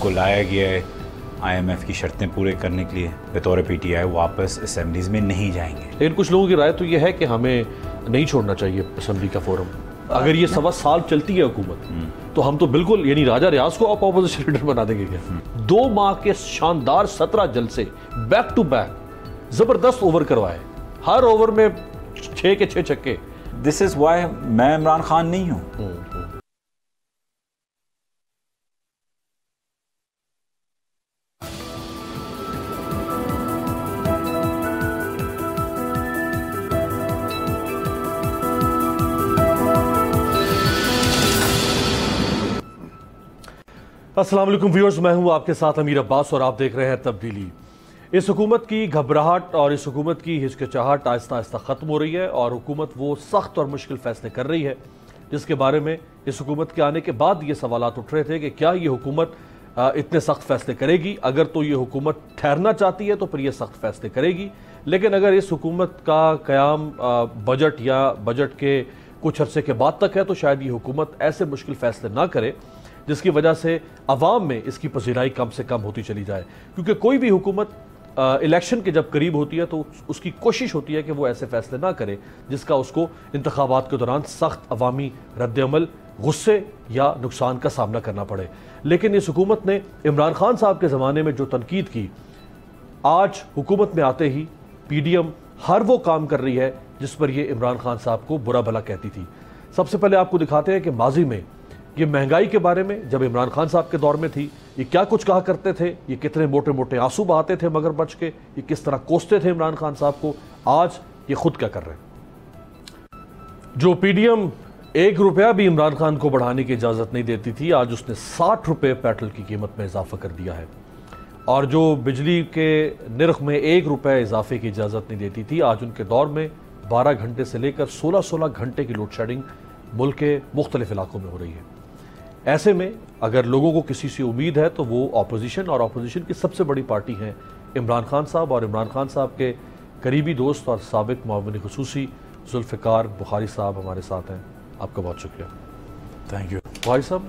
इनको लाया गया है IMF की शर्तें पूरे करने के लिए, बतौर PTI वापस असम्बलीज़ में नहीं जाएंगे। लेकिन कुछ लोगों की राय तो ये है कि हमें नहीं छोड़ना चाहिए असम्बली का फोरम। अगर ये 1.25 साल चलती है हुकूमत तो हम तो बिल्कुल, यानी राजा रियाज को आप अपोजिशन लीडर बना देंगे क्या? 2 माह के शानदार 17 जलसे बैक टू बैक जबरदस्त ओवर करवाए, हर ओवर में 6 के 6 छक्के। दिस इज़ वाई मैं इमरान खान नहीं हूँ। अस्सलाम वालेकुम व्यूअर्स, मैं हूं आपके साथ अमीर अब्बास और आप देख रहे हैं तब्दीली। इस हुकूमत की घबराहट और इस हुकूमत की हिचकिचाहट आहिस्ता आहिस्ता ख़त्म हो रही है और हुकूमत वो सख्त और मुश्किल फैसले कर रही है जिसके बारे में इस हुकूमत के आने के बाद ये सवालात उठ रहे थे कि क्या ये हुकूमत इतने सख्त फैसले करेगी। अगर तो ये हुकूमत ठहरना चाहती है तो फिर ये सख्त फैसले करेगी, लेकिन अगर इस हुकूमत का क़याम बजट या बजट के कुछ अरसे के बाद तक है तो शायद ये हुकूमत ऐसे मुश्किल फैसले ना करे जिसकी वजह से अवाम में इसकी पजीराई कम से कम होती चली जाए। क्योंकि कोई भी हुकूमत इलेक्शन के जब करीब होती है तो उसकी कोशिश होती है कि वो ऐसे फैसले ना करे जिसका उसको इंतखाबात के दौरान सख्त अवामी रद्द-ए-अमल, गुस्से या नुकसान का सामना करना पड़े। लेकिन इस हुकूमत ने इमरान खान साहब के ज़माने में जो तनकीद की, आज हुकूमत में आते ही PDM हर वो काम कर रही है जिस पर ये इमरान खान साहब को बुरा भला कहती थी। सबसे पहले आपको दिखाते हैं कि माजी में ये महंगाई के बारे में जब इमरान खान साहब के दौर में थी ये क्या कुछ कहा करते थे, ये कितने मोटे मोटे आंसू बहाते थे मगर बच के, ये किस तरह कोसते थे इमरान खान साहब को। आज ये खुद क्या कर रहे हैं। जो PDM 1 रुपया भी इमरान खान को बढ़ाने की इजाज़त नहीं देती थी, आज उसने 60 रुपये पेट्रोल की कीमत में इजाफा कर दिया है। और जो बिजली के निर्ख में 1 रुपये इजाफे की इजाज़त नहीं देती थी, आज उनके दौर में 12 घंटे से लेकर 16-16 घंटे की लोड शेडिंग मुल्क के मुख्तलिफ इलाकों में हो रही है। ऐसे में अगर लोगों को किसी से उम्मीद है तो वो अपोजिशन, और अपोजिशन की सबसे बड़ी पार्टी है इमरान खान साहब, और इमरान खान साहब के करीबी दोस्त और साबिक मुआविन खुसूसी जुल्फ़िकार बुखारी साहब हमारे साथ हैं। आपका बहुत शुक्रिया। थैंक यू भाई साहब।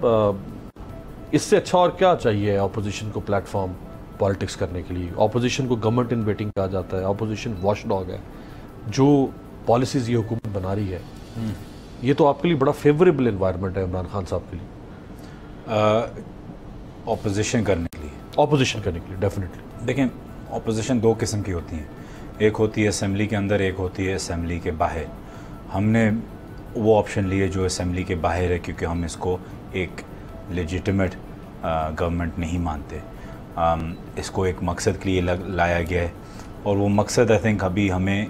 इससे अच्छा और क्या चाहिए अपोजिशन को प्लेटफॉर्म पॉलिटिक्स करने के लिए? अपोजिशन को गवर्नमेंट इन वेटिंग कहा जाता है, अपोजिशन वॉच डॉग है। जो पॉलिसीज़ ये हुकूमत बना रही है ये तो आपके लिए बड़ा फेवरेबल एनवायरनमेंट है इमरान खान साहब के लिए ऑपोजिशन करने के लिए। ऑपोजिशन करने के लिए डेफिनेटली। देखें, ऑपोजिशन 2 किस्म की होती हैं, एक होती है असेंबली के अंदर, एक होती है असेंबली के बाहर। हमने वो ऑप्शन लिए जो असेंबली के बाहर है क्योंकि हम इसको एक लेजिटिमेट गवर्नमेंट नहीं मानते। इसको एक मकसद के लिए लाया गया है और वो मकसद आई थिंक अभी हमें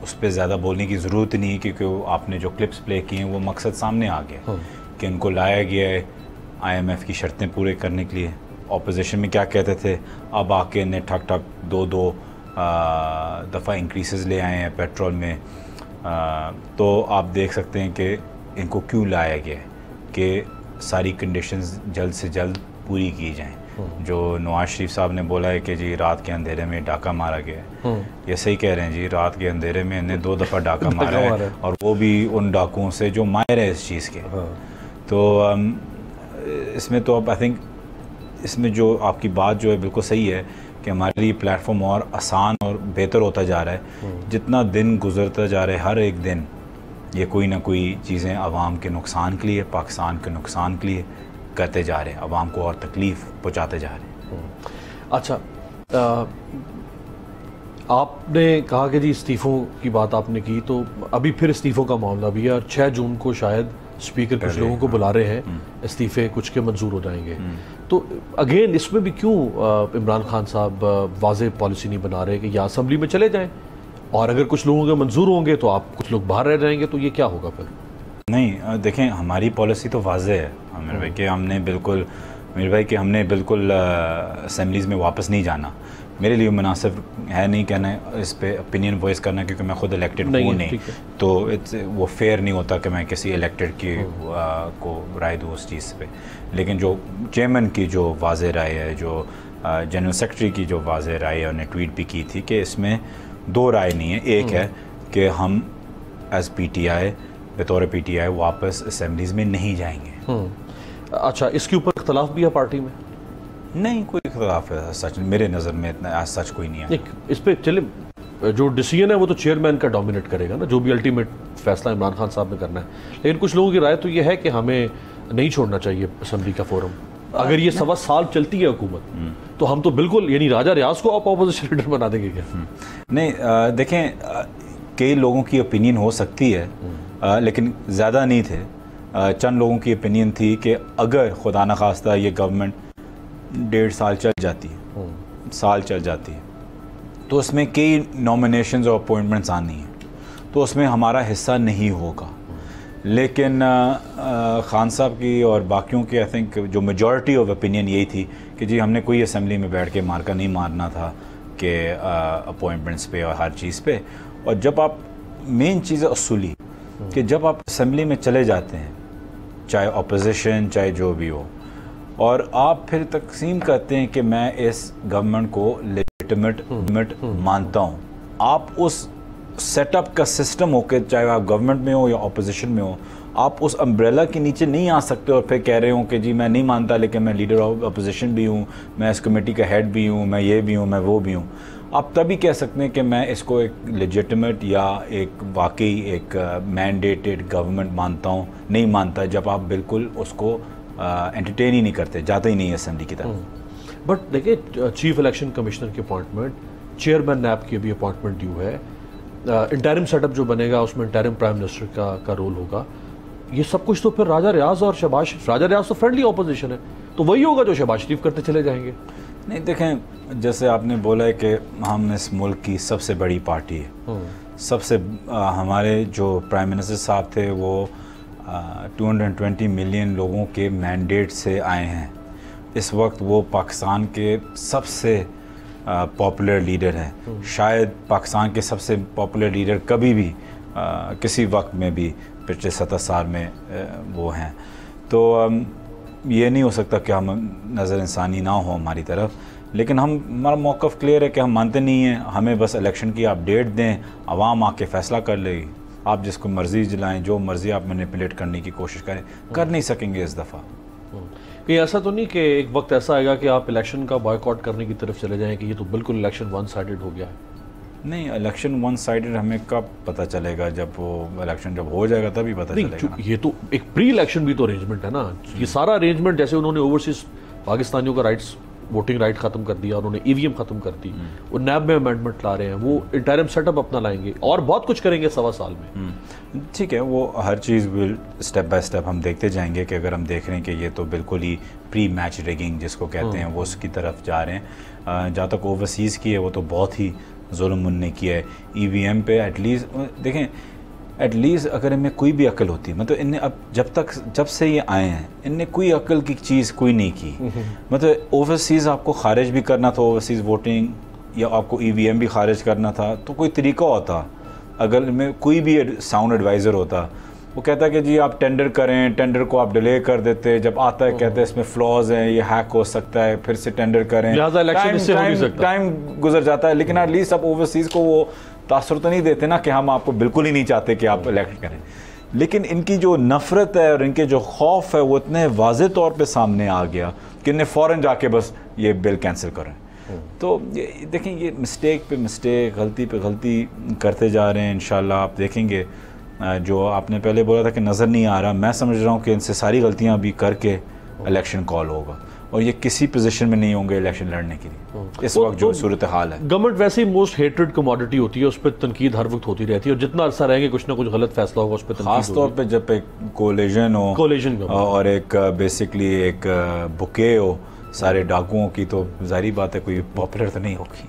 उस पर ज़्यादा बोलने की ज़रूरत नहीं है क्योंकि आपने जो क्लिप्स प्ले किए हैं वो मकसद सामने आ गया कि इनको लाया गया है IMF की शर्तें पूरे करने के लिए। ऑपोजिशन में क्या कहते थे, अब आके ने ठक ठक 2 दफ़ा इंक्रीसेस ले आए हैं पेट्रोल में। तो आप देख सकते हैं कि इनको क्यों लाया गया है कि सारी कंडीशंस जल्द से जल्द पूरी की जाएं। जो नवाज शरीफ साहब ने बोला है कि जी रात के अंधेरे में डाका मारा गया है, ये सही कह रहे हैं जी, रात के अंधेरे में इन्हें 2 दफ़ा डाका मारा है और वो भी उन डाकुओं से जो माहिर है इस चीज़ के। तो इसमें तो अब आई थिंक इसमें जो आपकी बात जो है बिल्कुल सही है कि हमारे लिए प्लेटफॉर्म और आसान और बेहतर होता जा रहा है। जितना दिन गुजरता जा रहा है, हर एक दिन ये कोई ना कोई चीज़ें आवाम के नुकसान के लिए, पाकिस्तान के नुकसान के लिए करते जा रहे हैं, आवाम को और तकलीफ़ पहुँचाते जा रहे हैं। अच्छा, आपने कहा कि जी इस्तीफ़ों की बात आपने की, तो अभी फिर इस्तीफ़ों का मामला भी है और 6 जून को शायद स्पीकर कुछ लोगों को बुला रहे हैं, इस्तीफ़े कुछ के मंजूर हो जाएंगे। तो अगेन इसमें भी क्यों इमरान खान साहब वाज़ेह पॉलिसी नहीं बना रहे कि या असेंबली में चले जाएं, और अगर कुछ लोगों के मंजूर होंगे तो आप कुछ लोग बाहर रह जाएंगे, तो ये क्या होगा फिर? नहीं, देखें हमारी पॉलिसी तो वाज़ेह है मेरे भाई कि हमने बिल्कुल असेंबलीज़ में वापस नहीं जाना। मेरे लिए मुनासिब है नहीं कहना, इस पे ओपिनियन वॉइस करना, क्योंकि मैं खुद इलेक्टेड हूँ नहीं, तो वो फेयर नहीं होता कि मैं किसी इलेक्टेड की को राय दूँ उस चीज़ पे। लेकिन जो चेयरमैन की जो वाज़ेह राय है, जो जनरल सेक्रेटरी की जो वाज़ेह राय है, उन्हें ट्वीट भी की थी कि इसमें 2 राय नहीं है। एक है कि हम एज PTI बतौर PTI वापस असेंबलीज़ में नहीं जाएंगे। अच्छा, इसके ऊपर इख्तलाफ भी है पार्टी में? نہیں کوئی اختلاف ہے سچ میرے نظر میں اتنا سچ کوئی نہیں ہے. اس پہ چلے جو ڈیسیژن ہے وہ تو چیئرمین کا ڈومینیٹ کرے گا نا, جو بھی الٹیمیٹ فیصلہ عمران خان صاحب نے کرنا ہے. لیکن کچھ لوگوں کی رائے تو یہ ہے کہ ہمیں نہیں چھوڑنا چاہیے اسمبلی کا فورم. اگر یہ 1.25 سال چلتی ہے حکومت تو ہم تو بالکل یعنی راجہ ریاض کو آپ اپوزیشن لیڈر بنا دیں گے کیا؟ نہیں دیکھیں کئی لوگوں کی اوپینین ہو سکتی ہے لیکن زیادہ نہیں تھے. چند لوگوں کی اوپینین تھی کہ اگر خدا نخواستہ یہ گورنمنٹ 1.5 سال چل جاتی ہے تو اس میں کئی نامینیشنز اور اپوائنٹمنٹس آنی ہیں تو اس میں ہمارا حصہ نہیں ہوگا. لیکن خان صاحب کی اور باقیوں کی آئی تھنک جو میجورٹی آف اوپینین یہی تھی کہ جی ہم نے کوئی اسمبلی میں بیٹھ کے مارکا نہیں مارنا تھا کہ اپوائنٹمنٹس پہ اور ہر چیز پہ. اور جب آپ مین چیز اصولی کہ جب آپ اسمبلی میں چلے جاتے ہیں چاہے اپوزیشن چاہے جو بھی ہو اور آپ پھر تقسیم کرتے ہیں کہ میں اس گورنمنٹ کو لیجٹمیٹ مانتا ہوں, آپ اس سیٹ اپ کا سسٹم ہو کے چاہے آپ گورنمنٹ میں ہو یا اپوزیشن میں ہو, آپ اس امبریلا کے نیچے نہیں آ سکتے اور پھر کہہ رہے ہوں کہ جی میں نہیں مانتا لیکن میں لیڈر آف اپوزیشن بھی ہوں, میں اس کمیٹی کا ہیڈ بھی ہوں, میں یہ بھی ہوں, میں وہ بھی ہوں. آپ تبھی کہہ سکتے ہیں کہ میں اس کو ایک لیجٹمیٹ یا ایک واقعی ایک مینڈیٹڈ گورنمنٹ مانتا ہوں. نہیں مانتا جب آپ بالکل اس کو انٹرٹین ہی نہیں کرتے, جاتے ہی نہیں اسمبلی کی طرف. بٹ دیکھیں چیف الیکشن کمشنر کی اپوائنٹمنٹ, چیئرمین نیب کی بھی اپوائنٹمنٹ ڈیو ہے, انٹرم سیٹ اپ جو بنے گا اس میں انٹرم پرائم منسٹر کا رول ہوگا. یہ سب کچھ تو پھر راجہ ریاض اور شہباز شریف, راجہ ریاض تو فرینڈلی اپوزیشن ہے تو وہی ہوگا جو شہباز شریف کرتے چلے جائیں گے. نہیں دیکھیں جیسے آپ نے بولا ہے کہ ہم اس ملک کی سب سے بڑی پارٹی ہے, سب سے ہمارے جو پرائم منسٹر صاحب تھے وہ 220 ملین لوگوں کے مینڈیٹ سے آئے ہیں. اس وقت وہ پاکستان کے سب سے پاپولر لیڈر ہیں, شاید پاکستان کے سب سے پاپولر لیڈر کبھی بھی کسی وقت میں بھی پچھلے 70 سال میں وہ ہیں. تو یہ نہیں ہو سکتا کہ ہم نظر انسانی نہ ہو ہماری طرف, لیکن ہمارا موقف کلیئر ہے کہ ہم مانتے نہیں ہیں. ہمیں بس الیکشن کی آپ ڈیٹ دیں, عوام آ کے فیصلہ کر لے گی. آپ جس کو مرضی جلائیں, جو مرضی آپ مینیپولیٹ کرنے کی کوشش کریں, کر نہیں سکیں گے اس دفعہ. کہ ایسا تو نہیں کہ ایک وقت ایسا آئے گا کہ آپ الیکشن کا بائیکاٹ کرنے کی طرف چلے جائیں کہ یہ تو بالکل الیکشن ون سائیڈڈ ہو گیا ہے؟ نہیں, الیکشن ون سائیڈڈ ہمیں کب پتہ چلے گا؟ جب وہ الیکشن جب ہو جائے گا تبھی پتہ چلے گا. یہ تو ایک پری الیکشن بھی تو ارینجمنٹ ہے نا. یہ سارا ارینجمنٹ جیسے انہوں نے اوورسیز پاکستانیوں کا رائٹس ووٹنگ رائٹ ختم کر دیا, انہوں نے ای وی ایم ختم کر دی, وہ نیب میں امینڈمنٹ لا رہے ہیں, وہ انٹرم سیٹ اپ اپنا لائیں گے اور بہت کچھ کریں گے 1.25 سال میں. ٹھیک ہے, وہ ہر چیز ول اسٹیپ بائی اسٹیپ ہم دیکھتے جائیں گے کہ اگر ہم دیکھ رہے ہیں کہ یہ تو بالکل ہی پری میچ ریگنگ جس کو کہتے ہیں وہ اس کی طرف جا رہے ہیں. جہاں تک اوورسیز کی ہے وہ تو بہت ہی ظلم ان نے کیا ہے. ای وی ایم پہ ایٹ لیسٹ دیکھیں, ایٹ لیسٹ اگر ان میں کوئی بھی عقل ہوتی, مطلب ان نے اب جب سے یہ آئے ہیں ان نے کوئی عقل کی چیز کوئی نہیں کی. مطلب اوورسیز آپ کو خارج بھی کرنا تھا, اوورسیز ووٹنگ, یا آپ کو ای وی ایم بھی خارج کرنا تھا تو کوئی طریقہ ہوتا. اگر ان میں کوئی بھی ساؤنڈ ایڈوائزر ہوتا, وہ کہتا ہے کہ جی آپ ٹینڈر کریں, ٹینڈر کو آپ ڈیلے کر دیتے, جب آتا ہے کہتے ہیں اس میں فلاز ہیں, یہ ہیک ہو سکتا ہے, پھر سے ٹینڈر کریں, ٹائم گزر جاتا ہے. لیکن ایٹ لیسٹ اب اوورسیز کو وہ تاثر تو نہیں دیتے نا کہ ہم آپ کو بالکل ہی نہیں چاہتے کہ آپ الیکٹ کریں. لیکن ان کی جو نفرت ہے اور ان کے جو خوف ہے وہ اتنے واضح طور پہ سامنے آ گیا کہ انہیں فوراً جا کے بس یہ بل کینسل کریں. تو دیکھیں یہ مسٹیک پہ مسٹیک, غلطی پہ غلطی کرتے جا رہے ہیں. انشاءاللہ آپ دیکھیں گے جو آپ نے پہلے بولا تھا کہ نظر نہیں آ رہا, میں سمجھ رہا ہوں کہ ان سے ساری غلطیاں بھی کر کے الیکشن کال ہوگا اور یہ کسی پوزیشن میں نہیں ہوں گے الیکشن لڑنے کے لیے اس وقت جو صورتحال ہے. گورنمنٹ ویسے ہی موسٹ ہیٹڈ کموڈٹی ہوتی ہے, اس پہ تنقید ہر وقت ہوتی رہتی ہے اور جتنا عرصہ رہیں گے کچھ نہ کچھ غلط فیصلہ ہوگا اس پہ تنقید, خاص طور پہ جب ایک کولیجن ہو اور ایک بیسکلی ایک بکے ہو سارے ڈاکوؤں کی, تو ظاہری بات ہے کوئی پاپولر تو نہیں ہوگی.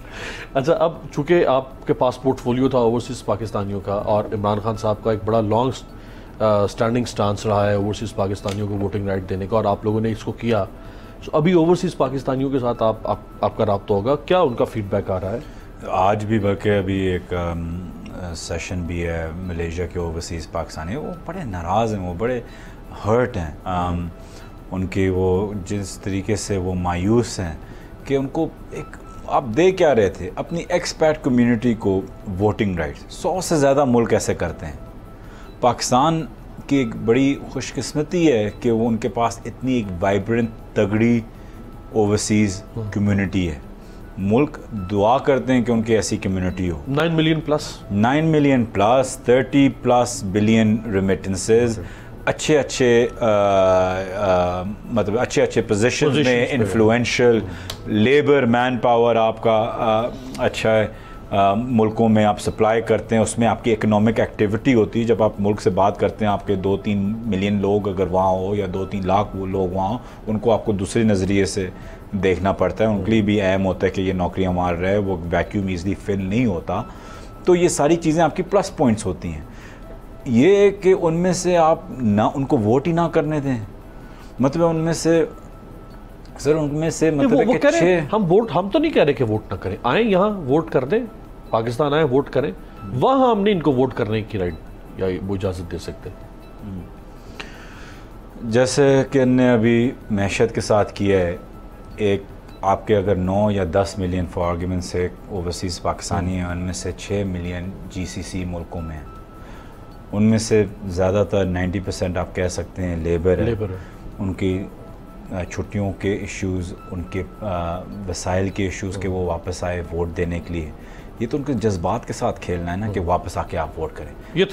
اچھا, اب چونکہ آپ کے پاس پورٹ فولیو تھا اوورسیز پاکستانیوں کا اور عمران خان صاحب کا ایک بڑا لانگ اسٹینڈنگ سٹانس رہا ہے اوورسیز پاکستانیوں کو ووٹنگ رائٹ دینے کا, اور آپ لوگوں نے اس کو کیا, ابھی اوورسیز پاکستانیوں کے ساتھ آپ کا رابطہ ہوگا, کیا ان کا فیڈ بیک آ رہا ہے؟ آج بھی بلکہ ابھی ایک سیشن بھی ہے ملیشیا کے اوورسیز پاکستانی, وہ بڑے ناراض ہیں, وہ بڑے ہرٹ ہیں. ان کی وہ جس طریقے سے وہ مایوس ہیں کہ ان کو ایک آپ دے کیا رہے تھے اپنی ایکسپیٹ کمیونٹی کو ووٹنگ رائٹس. 100 سے زیادہ ملک ایسے کرتے ہیں. پاکستان کی ایک بڑی خوش قسمتی ہے کہ وہ ان کے پاس اتنی ایک وائبرنٹ تگڑی ओवरसीज़ कम्युनिटी है। मुल्क दुआ करते हैं कि उनकी ऐसी कम्युनिटी हो। 9 million plus 9 million plus 30+ billion remittances, अच्छे अच्छे पोजीशन में, इन्फ्लुएंशियल लेबर मैन पावर आपका अच्छा है, मुल्कों में आप सप्लाई करते हैं, उसमें आपकी इकोनॉमिक एक्टिविटी होती है। जब आप मुल्क से बात करते हैं, आपके 2-3 मिलियन लोग अगर वहाँ हो या 2-3 लाख वो लोग वहाँ हो, उनको आपको दूसरे नज़रिए से देखना पड़ता है। उनके लिए भी अहम होता है कि ये नौकरियाँ मार रहे हैं, वो वैक्यूम ईज़िली फिल नहीं होता। तो ये सारी चीज़ें आपकी प्लस पॉइंट्स होती हैं। ये कि उनमें से आप ना उनको वोट ही ना करने दें, मतलब उनमें से सर उनमें से मतलब वो कह रहे हम तो नहीं कह रहे कि वोट ना करें, आए यहाँ वोट कर दें, पाकिस्तान आए वोट करें, वहाँ हम नहीं इनको वोट करने की राइट या वो इजाज़त दे सकते। जैसे कि ने अभी मैशत के साथ किया है, एक आपके अगर 9 या 10 मिलियन फॉर आर्ग्यूमेंट से ओवरसीज़ पाकिस्तानी हैं, उनमें से 6 मिलियन GCC मुल्कों में हैं, उनमें से ज़्यादातर 90% आप कह सकते हैं लेबर है। उनकी छुट्टियों के इश्यूज़, उनके वसाइल के इश्यूज़ के वो वापस आए वोट देने के लिए, ये तो उनके जज्बात के साथ खेलना है ना कि वापस आके आप वोट करें। ये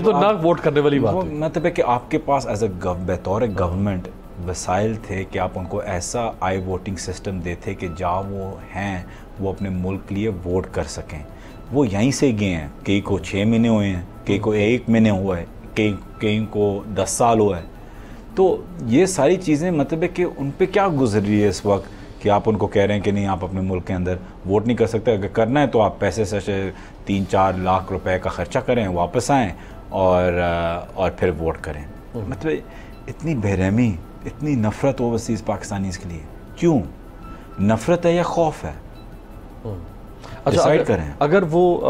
तो ना वोट करने वाली बात है। मतलब है कि आपके पास एज बतौर गवर्नमेंट वसाइल थे कि आप उनको ऐसा आई वोटिंग सिस्टम देते कि जहाँ वो हैं वो अपने मुल्क के लिए वोट कर सकें। वो यहीं से गए हैं, कई को 6 महीने हुए हैं, कई को 1 महीने हुआ है, कई को 10 साल हुआ है। तो ये सारी चीज़ें मतलब है कि उन पे क्या गुजर रही है इस वक्त कि आप उनको कह रहे हैं कि नहीं आप अपने मुल्क के अंदर वोट नहीं कर सकते, अगर करना है तो आप पैसे से 3-4 लाख रुपए का ख़र्चा करें, वापस आएँ और फिर वोट करें। मतलब इतनी बेरहमी, इतनी नफ़रत ओवरसीज़ पाकिस्तानीज़ के लिए क्यों? नफ़रत है या खौफ है? अच्छा, अगर वो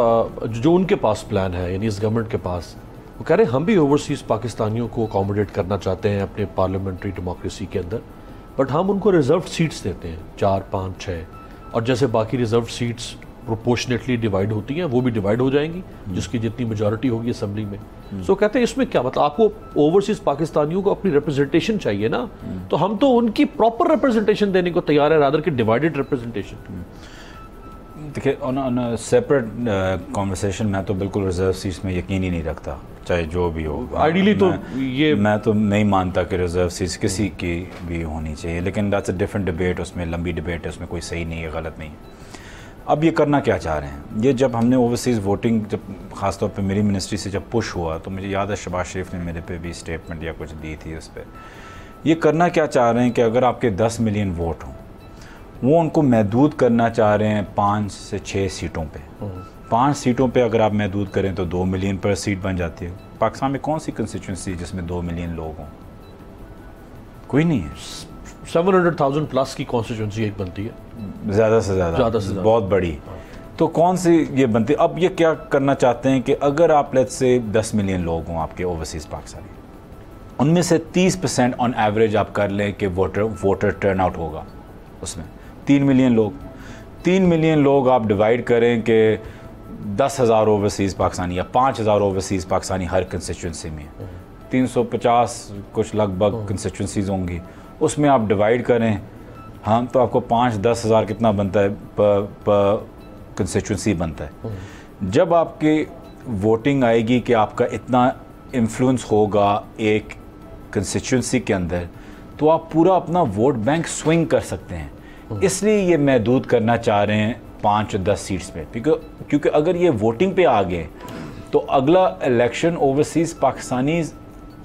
जो उनके पास प्लान है, यानी इस गवर्नमेंट के पास, वो कह रहे हैं हम भी ओवरसीज़ पाकिस्तानियों को अकोमोडेट करना चाहते हैं अपने पार्लियामेंट्री डेमोक्रेसी के अंदर, बट हम उनको रिजर्व सीट्स देते हैं 4, 5, 6, और जैसे बाकी रिजर्व सीट्स प्रोपोर्शनेटली डिवाइड होती हैं वो भी डिवाइड हो जाएंगी जिसकी जितनी मेजॉरिटी होगी असेंबली में। सो कहते हैं इसमें क्या मतलब, आपको ओवरसीज़ पाकिस्तानियों को अपनी रिप्रेजेंटेशन चाहिए ना, तो हम तो उनकी प्रॉपर रिप्रेजेंटेशन देने को तैयार है, रादर कि डिवाइडेड रिप्रेजेंटेशन। देखिए ऑन सेपरेट कॉन्वर्सेशन मैं तो बिल्कुल रिजर्व सीट्स में यकीन ही नहीं रखता, चाहे जो भी हो। आइडियली तो ये मैं तो नहीं मानता कि रिजर्व सीट्स किसी की भी होनी चाहिए, लेकिन दैट्स अ डिफरेंट डिबेट, उसमें लंबी डिबेट है, उसमें कोई सही नहीं है गलत नहीं है। अब ये करना क्या चाह रहे हैं, ये जब हमने ओवरसीज़ वोटिंग जब ख़ासतौर पे मेरी मिनिस्ट्री से जब पुश हुआ तो मुझे याद है शहबाज शरीफ ने मेरे पे भी स्टेटमेंट या कुछ दी थी उस पर। ये करना क्या चाह रहे हैं कि अगर आपके 10 मिलियन वोट हों, वो उनको महदूद करना चाह रहे हैं 5 से 6 सीटों पे। 5 सीटों पे अगर आप महदूद करें तो 2 मिलियन पर सीट बन जाती है। पाकिस्तान में कौन सी कंस्टिट्यूंसी जिसमें 2 मिलियन लोग हों? कोई नहीं है। 700,000 प्लस की कॉन्स्टिट्यूंसी एक बनती है, ज़्यादा से ज़्यादा बहुत बड़ी। तो कौन सी ये बनती? अब ये क्या करना चाहते हैं कि अगर आप लेट्स से 10 मिलियन लोग हों आपके ओवरसीज़ पाकिस्तानी, उनमें से 30% ऑन एवरेज आप कर लें कि वोटर टर्न आउट होगा, उसमें 3 मिलियन लोग आप डिवाइड करें कि 10,000 ओवरसीज़ पाकिस्तानी या 5,000 ओवरसीज़ पाकिस्तानी हर कंस्टिट्यूंसी में, 350 कुछ लगभग कंस्टिट्यूंसीज़ होंगी, उसमें आप डिवाइड करें, हाँ, तो आपको 5-10 हज़ार कितना बनता है पर कंस्टिट्यूंसी बनता है। जब आपकी वोटिंग आएगी कि आपका इतना इन्फ्लुएंस होगा एक कंस्टिट्यूंसी के अंदर, तो आप पूरा अपना वोट बैंक स्विंग कर सकते हैं। इसलिए ये महदूद करना चाह रहे हैं 5-10 सीट्स पे, क्योंकि अगर ये वोटिंग पे आ गए तो अगला इलेक्शन ओवरसीज़ पाकिस्तानी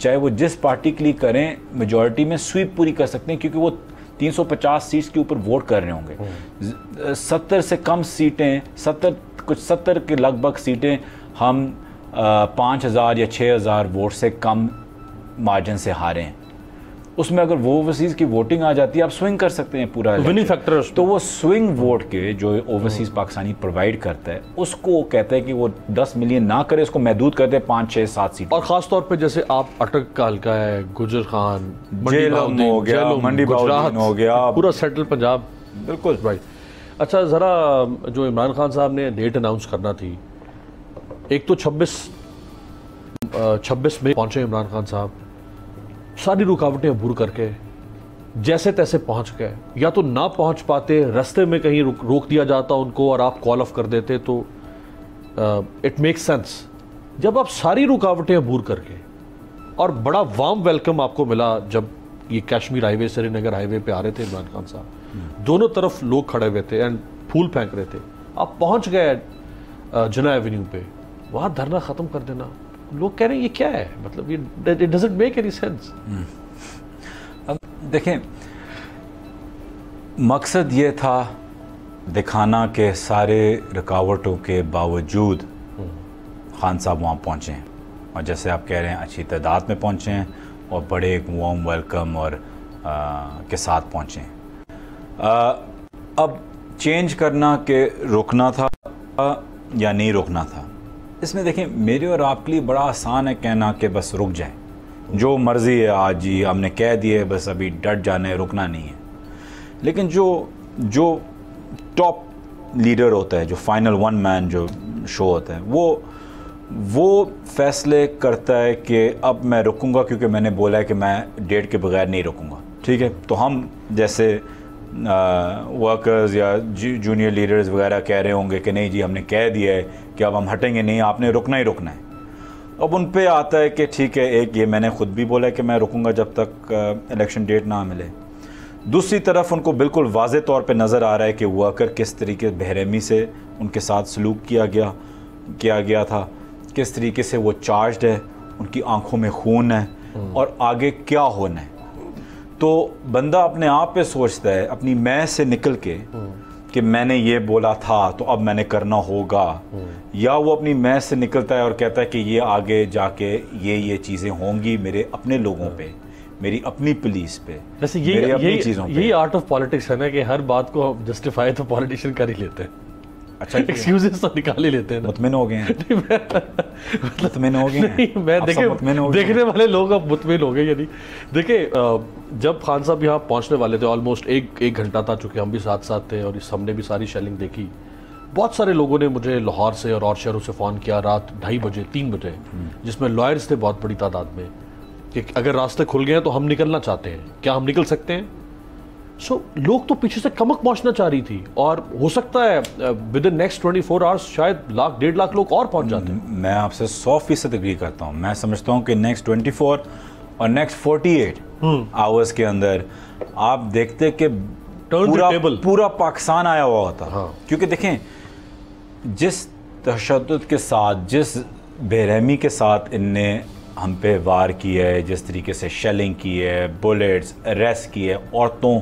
चाहे वो जिस पार्टी के लिए करें मेजॉरिटी में स्वीप पूरी कर सकते हैं, क्योंकि वो 350 सीट्स के ऊपर वोट कर रहे होंगे। 70 से कम सीटें, 70 के लगभग सीटें हम 5,000 या 6,000 वोट से कम मार्जिन से हारे हैं। उसमें अगर वो ओवरसीज़ की वोटिंग आ जाती है, आप स्विंग कर सकते हैं पूरा विनिंग फैक्टर। तो वो स्विंग वोट के जो ओवरसीज़ पाकिस्तानी प्रोवाइड करता है, उसको कहता है कि वो 10 मिलियन ना करे, उसको महदूद कर दे 5, 6, 7 सीट। और ख़ास तौर पे जैसे आप अटक का हल्का है, गुजर खान, जेलम हो गया, मंडी बाउद्दीन हो गया, पूरा सेटल पंजाब। बिल्कुल राइट। अच्छा, ज़रा जो इमरान खान साहब ने डेट अनाउंस करना थी, एक तो 26 मई पहुँचे इमरान खान साहब, सारी रुकावटें अबूर करके جیسے تیسے پہنچ گئے, یا تو نہ پہنچ پاتے, رستے میں کہیں روک دیا جاتا ان کو اور آپ کال آف کر دیتے, تو اٹ میک سینس. جب آپ ساری رکاوٹیں عبور کر گئے اور بڑا وارم ویلکم آپ کو ملا جب یہ کشمیر ہائی وے سری نگر ہائی وے پہ آ رہے تھے عمران خان صاحب, دونوں طرف لوگ کھڑے ہوئے تھے اینڈ پھول پھینک رہے تھے, آپ پہنچ گئے جناح ایونیو پہ, وہاں دھرنا ختم کر دینا, لوگ کہہ رہے ہیں یہ کیا ہے, مطلب یہ it doesn't make any sense. اب دیکھیں, مقصد یہ تھا دکھانا کہ سارے رکاوٹوں کے باوجود خان صاحب وہاں پہنچے ہیں, اور جیسے آپ کہہ رہے ہیں اچھی تعداد میں پہنچے ہیں اور بڑے ایک وارم ویلکم اور کے ساتھ پہنچے ہیں. اب چینج کرنا کہ رکنا تھا یا نہیں رکنا تھا, اس میں دیکھیں میرے اور آپ کے لیے بڑا آسان ہے کہنا کہ بس رک جائیں, جو مرضی ہے آج جی ہم نے کہہ دیے, بس ابھی ڈٹ جانا ہے, رکنا نہیں ہے. لیکن جو ٹاپ لیڈر ہوتا ہے, جو فائنل ون مین جو شو ہوتا ہے, وہ فیصلے کرتا ہے کہ اب میں رکوں گا کیونکہ میں نے بولا ہے کہ میں ڈیٹ کے بغیر نہیں رکوں گا. ٹھیک ہے, تو ہم جیسے ورکرز یا جونیئر لیڈرز وغیرہ کہہ رہے ہوں گے کہ نہیں جی ہم نے کہہ دیا ہے کہ اب ہم ہٹیں گے نہیں, آپ نے رکنا ہی رکنا ہے. اب ان پہ آتا ہے کہ ٹھیک ہے, ایک یہ میں نے خود بھی بولا ہے کہ میں رکوں گا جب تک الیکشن ڈیٹ نہ ملے. دوسری طرف ان کو بالکل واضح طور پہ نظر آ رہا ہے کہ ورکر کس طریقے بے رحمی سے ان کے ساتھ سلوک کیا گیا تھا, کس طریقے سے وہ چارجڈ ہے, ان کی آنکھوں میں خون ہے, اور آگے کیا ہونا ہے. تو بندہ اپنے آپ پہ سوچتا ہے اپنی میں سے نکل کے کہ میں نے یہ بولا تھا تو اب میں نے کرنا ہوگا, یا وہ اپنی میں سے نکلتا ہے اور کہتا ہے کہ یہ آگے جا کے یہ چیزیں ہوں گی میرے اپنے لوگوں پہ, میری اپنی پولیس پہ, میری اپنی چیزوں پہ. یہی آرٹ آف پالیٹکس ہے نا کہ ہر بات کو جسٹیفائی تو پالیٹیشین کر ہی لیتے ہیں. اچھا ایکسکیوزز تو نکال ہی لیتے ہیں. مطمئن ہو گئے ہیں, مطمئن ہو گئے ہیں. میں دیکھنے والے لوگ اب مطمئن ہو گئے. یعنی دیکھیں جب خان صاحب یہاں پہنچنے والے تھے آلموسٹ ایک گھنٹہ تھا, چونکہ ہم بھی ساتھ تھے اور ہم نے بھی ساری شیلنگ دیکھی. بہت سارے لوگوں نے مجھے لاہور سے اور شہروں سے فون کیا رات 2:30 بجے 3 بجے, جس میں لائرز تھے بہت بڑی تعداد میں, کہ اگر راستے کھل گئے ہیں تو ہم نکلنا چاہتے ہیں, کیا ہم نکل سکتے ہیں. لوگ تو پیچھے سے کمک پہنچنا چاہ رہی تھی, اور ہو سکتا ہے ود ان نیکسٹ 24 آورس شاید 1.5 لاکھ لوگ اور پہنچ جاتے ہیں. میں آپ سے 100% اگری کرتا ہوں. میں سمجھتا ہوں کہ نیکسٹ 24 اور نیکسٹ 48 آورس کے اندر آپ دیکھتے کہ پورا پاکستان آیا ہوا ہوتا. کیونکہ دیکھیں جس تشدد کے ساتھ, جس بے رحمی کے ساتھ ان نے ہم پہ وار کیا ہے, جس طریقے سے شیلنگ کی ہے, بلیٹس اریسٹ کی ہے عورتوں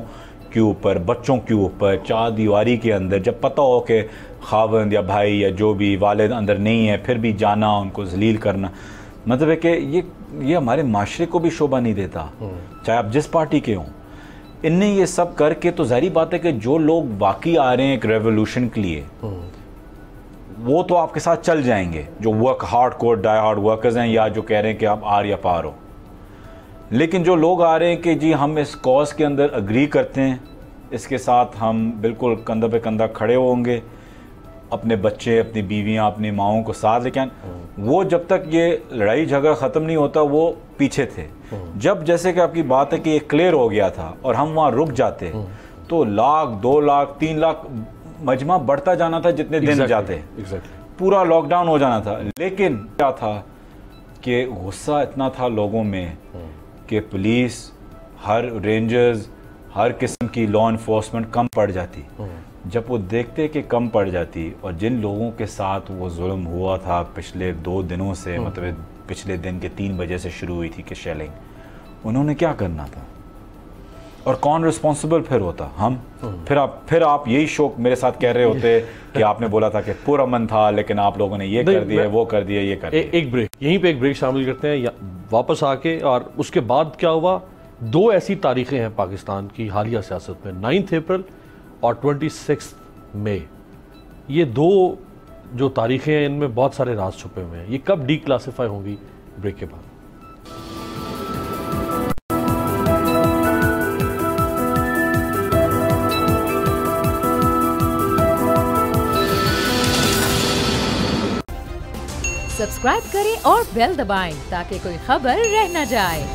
کے اوپر, بچوں کے اوپر, چار دیواری کے اندر, جب پتہ ہو کہ خاوند یا بھائی یا جو بھی والد اندر نہیں ہے پھر بھی جانا, ان کو ذلیل کرنا, مطلب ہے کہ یہ ہمارے معاشرے کو بھی شوبھا نہیں دیتا, چاہے آپ جس پارٹی کے ہوں. ان نے یہ سب کر کے تو ظاہری بات ہے کہ جو لوگ واقعی آ رہے ہیں ایک ریولوشن کے لیے, وہ تو آپ کے ساتھ چل جائیں گے, جو ہارڈ کور ڈائی ہارڈ ورکرز ہیں, یا جو کہہ رہے ہیں کہ آپ آر یا پار ہو. لیکن جو لوگ آ رہے ہیں کہ جی ہم اس کاز کے اندر اگری کرتے ہیں, اس کے ساتھ ہم بالکل کندھا پہ کندھا کھڑے ہوں گے, اپنے بچے, اپنی بیویاں, اپنی ماؤں کو ساتھ لے کے, وہ جب تک یہ لڑائی جھگڑا ختم نہیں ہوتا وہ پیچھے تھے. جب جیسے کہ آپ کی بات ہے کہ یہ کلیئر ہو گیا تھا اور ہم وہاں رک جاتے تو 1 لاکھ 2 لاکھ 3 لاکھ مجمع بڑھتا جانا تھا جتنے دن جاتے, پورا لاک ڈاؤن ہو جانا تھا. لیکن کیا تھا کہ غصہ اتنا تھا لوگوں میں کہ پولیس, ہر رینجرز, ہر قسم کی لا انفورسمنٹ کم پڑ جاتی. جب وہ دیکھتے کہ کم پڑ جاتی, اور جن لوگوں کے ساتھ وہ ظلم ہوا تھا پچھلے 2 دنوں سے, مطلب پچھلے دن کے 3 بجے سے شروع ہوئی تھی کہ شیلنگ, انہوں نے کیا کرنا تھا, اور کون رسپانسبل پھر ہوتا؟ ہم. پھر آپ یہی شوق میرے ساتھ کہہ رہے ہوتے کہ آپ نے بولا تھا کہ پورا من تھا لیکن آپ لوگوں نے یہ کر دیا, وہ کر دیا, یہ کر دیا. ایک بریک, یہیں پہ ایک بریک شامل کرتے ہیں واپس آ کے, اور اس کے بعد کیا ہوا. 2 ایسی تاریخیں ہیں پاکستان کی حالیہ سیاست میں, 9 اپریل اور 26 مئی. یہ 2 جو تاریخیں ہیں ان میں بہت سارے راز چھپے ہوئے ہیں. یہ کب ڈی کلاسیفائی ہوں گی؟ بریک کے بعد. سبسکرائب کریں اور بیل دبائیں تاکہ کوئی خبر رہ نہ جائے.